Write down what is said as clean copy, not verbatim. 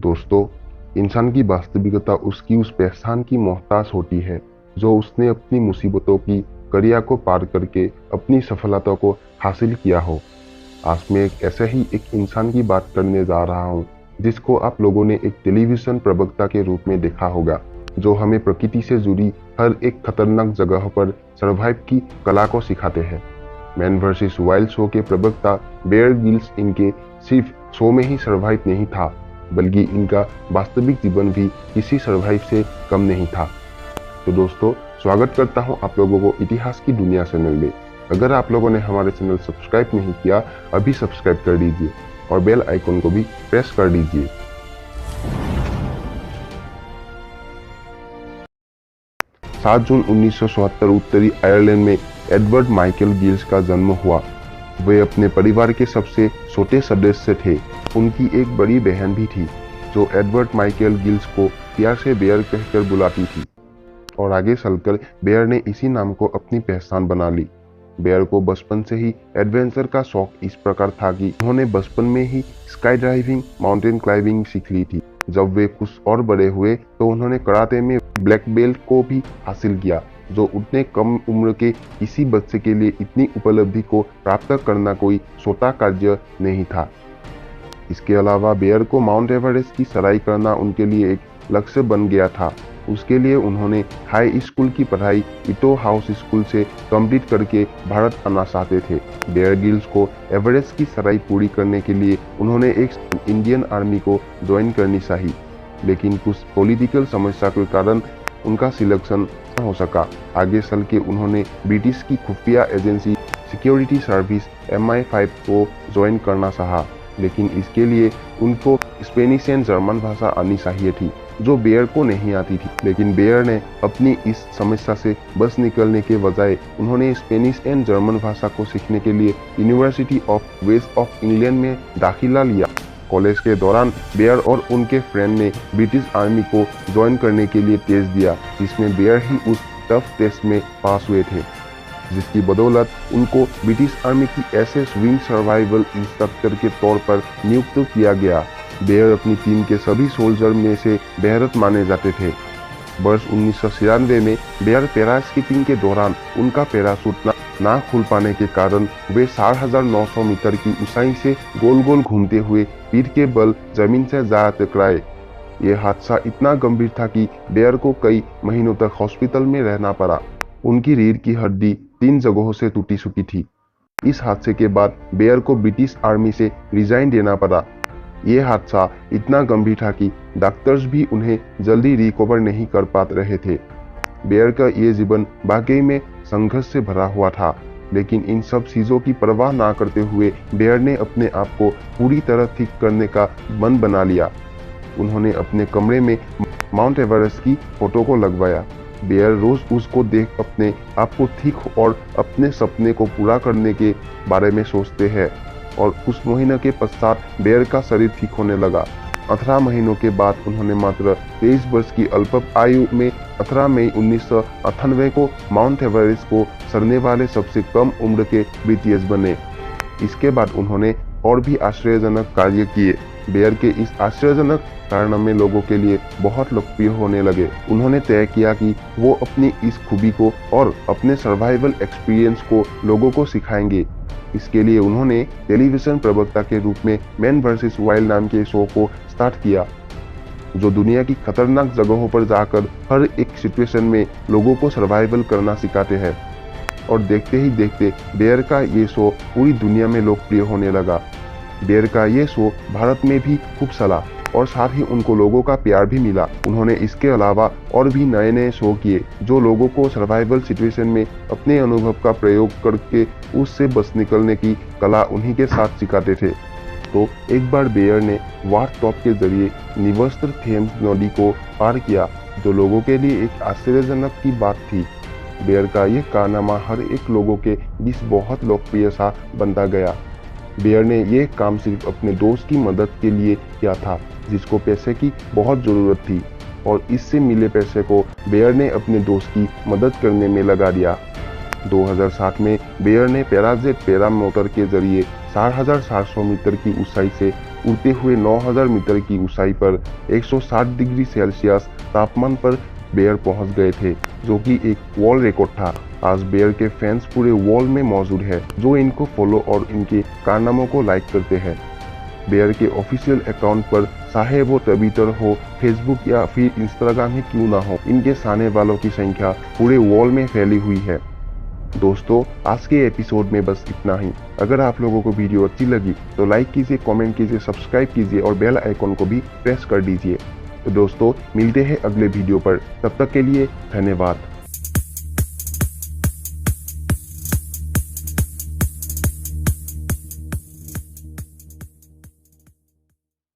दोस्तों, इंसान की वास्तविकता उसकी उस पहचान की मोहताज होती है जो उसने अपनी मुसीबतों की कड़िया को पार करके अपनी सफलता को हासिल किया हो। आज मैं ऐसे ही एक इंसान की बात करने जा रहा हूँ जिसको आप लोगों ने एक टेलीविजन प्रवक्ता के रूप में देखा होगा, जो हमें प्रकृति से जुड़ी हर एक खतरनाक जगह पर सर्वाइव की कला को सिखाते हैं। मैन वर्सेस वाइल्ड शो के प्रवक्ता बेयर ग्रिल्स इनके सिर्फ शो में ही सर्वाइव नहीं था, बल्कि इनका वास्तविक जीवन भी किसी सर्वाइव से कम नहीं था। तो दोस्तों, स्वागत करता हूं आप लोगों को इतिहास की दुनिया चैनल में। अगर आप लोगों ने हमारे चैनल सब्सक्राइब नहीं किया, अभी सब्सक्राइब कर दीजिए और बेल आइकन को भी प्रेस कर दीजिए। 7 जून 1977 उत्तरी आयरलैंड में एडवर्ड माइकल गिल्स का जन्म हुआ। वे अपने परिवार के सबसे छोटे सदस्य थे। उनकी एक बड़ी बहन भी थी जो एडवर्ड माइकल गिल्स को प्यार से बेयर कहकर बुलाती थी, और आगे चलकर बेयर ने इसी नाम को अपनी पहचान बना ली। बेयर को बचपन से ही एडवेंचर का शौक इस प्रकार था कि उन्होंने बचपन में ही स्काई ड्राइविंग, माउंटेन क्लाइंबिंग सीख ली थी। जब वे कुछ और बड़े हुए तो उन्होंने कराटे में ब्लैक बेल्ट को भी हासिल किया, जो उतने कम उम्र के किसी बच्चे के लिए इतनी उपलब्धि को प्राप्त करना कोई छोटा कार्य नहीं था। इसके अलावा बेयर को माउंट एवरेस्ट की चढ़ाई करना उनके लिए एक लक्ष्य बन गया था। उसके लिए उन्होंने हाई स्कूल की पढ़ाई इटो हाउस स्कूल से कंप्लीट करके भारत आना चाहते थे। बेयर गिल्स को एवरेस्ट की चढ़ाई पूरी करने के लिए उन्होंने एक इंडियन आर्मी को ज्वाइन करनी चाहिए, लेकिन कुछ पॉलिटिकल समस्या के कारण उनका सिलेक्शन न हो सका। आगे चल के उन्होंने ब्रिटिश की खुफिया एजेंसी सिक्योरिटी सर्विस MI5 को ज्वाइन करना चाहा, लेकिन इसके लिए उनको स्पेनिश एंड जर्मन भाषा आनी चाहिए थी, जो बेयर को नहीं आती थी। लेकिन बेयर ने अपनी इस समस्या से बच निकलने के बजाय उन्होंने स्पेनिश एंड जर्मन भाषा को सीखने के लिए university of west of England में दाखिला लिया। कॉलेज के दौरान बेयर और उनके फ्रेंड ने ब्रिटिश आर्मी को ज्वाइन करने के लिए टेस्ट दिया, जिसमें बेयर ही उस टफ टेस्ट में पास हुए थे, जिसकी बदौलत उनको ब्रिटिश आर्मी की एसएस विंग सर्वाइवल इंस्ट्रक्टर के तौर पर नियुक्त किया गया। बेयर अपनी टीम के सभी सोल्जर में से बेहतर माने जाते थे। वर्ष 1996 में बेयर पैरा स्कीपिंग के दौरान उनका पैराशूट ना खुल पाने के कारण वे 4,900 मीटर की ऊंचाई से गोल गोल घूमते हुए पीठ के बल जमीन से जा टकराए। यह हादसा इतना गंभीर था कि बेयर को कई महीनों तक हॉस्पिटल में रहना पड़ा। उनकी रीढ़ की हड्डी 3 जगहों से टूटी फूटी थी। इस हादसे के बाद बेयर को ब्रिटिश आर्मी से रिजाइन देना पड़ा। यह हादसा इतना गंभीर था कि डॉक्टर्स भी उन्हें जल्दी रिकवर नहीं कर पा रहे थे। बेयर का ये जीवन वाकई में संघर्ष से भरा हुआ था, लेकिन इन सब चीजों की परवाह ना करते हुए बेयर ने अपने आप को पूरी तरह ठीक करने का मन बना लिया। उन्होंने अपने कमरे में माउंट एवरेस्ट की फोटो को लगवाया। बेयर रोज उसको देख अपने आप को ठीक और अपने सपने को पूरा करने के बारे में सोचते हैं, और कुछ महीनों के पश्चात बेयर का शरीर ठीक होने लगा। 18 महीनों के बाद उन्होंने मात्र 23 वर्ष की अल्प आयु में 18 मई 1998 को माउंट एवरेस्ट को चढ़ने वाले सबसे कम उम्र के ब्रिटिश बने। इसके बाद उन्होंने और भी आश्चर्यजनक कार्य किए। बेयर के इस आश्चर्यजनक कारनामे लोगों के लिए बहुत लोकप्रिय होने लगे। उन्होंने तय किया कि वो अपनी इस खूबी को और अपने सर्वाइवल एक्सपीरियंस को लोगों को सिखाएंगे। इसके लिए उन्होंने टेलीविजन प्रवक्ता के रूप में मैन वर्सेस वाइल्ड नाम के शो को स्टार्ट किया, जो दुनिया की खतरनाक जगहों पर जाकर हर एक सिचुएशन में लोगों को सर्वाइवल करना सिखाते हैं। और देखते ही देखते बेयर का ये शो पूरी दुनिया में लोकप्रिय होने लगा। बेयर का ये शो भारत में भी खूब चला और साथ ही उनको लोगों का प्यार भी मिला। उन्होंने इसके अलावा और भी नए नए शो किए जो लोगों को सर्वाइवल सिचुएशन में अपने अनुभव का प्रयोग करके उससे बच निकलने की कला उन्हीं के साथ सिखाते थे। तो एक बार बेयर ने वार टॉप के जरिए निवस्त्र थेम्स नदी को पार किया, जो लोगों के लिए एक आश्चर्यजनक की बात थी। बेयर का यह कारनामा हर एक लोगों के बीच बहुत लोकप्रिय सा बनता गया। बेयर ने यह काम सिर्फ अपने दोस्त की मदद के लिए किया था, जिसको पैसे की बहुत ज़रूरत थी, और इससे मिले पैसे को बेयर ने अपने दोस्त की मदद करने में लगा दिया। 2007 में बेयर ने पैराजेट पैरामोटर के जरिए 4,400 मीटर की ऊंचाई से उड़ते हुए 9000 मीटर की ऊंचाई पर 160 डिग्री सेल्सियस तापमान पर बेयर पहुंच गए थे, जो कि एक वर्ल्ड रिकॉर्ड था। आज बेयर के फैंस पूरे वर्ल्ड में मौजूद है, जो इनको फॉलो और इनके कारनामों को लाइक करते हैं। बेयर के ऑफिशियल अकाउंट पर चाहे वो ट्विटर हो, फेसबुक या फिर इंस्टाग्राम ही क्यों ना हो, इनके चाहने वालों की संख्या पूरे वर्ल्ड में फैली हुई है। दोस्तों, आज के एपिसोड में बस इतना ही। अगर आप लोगों को वीडियो अच्छी लगी तो लाइक कीजिए, कमेंट कीजिए, सब्सक्राइब कीजिए और बेल आइकॉन को भी प्रेस कर दीजिए। तो दोस्तों, मिलते हैं अगले वीडियो पर। तब तक के लिए धन्यवाद।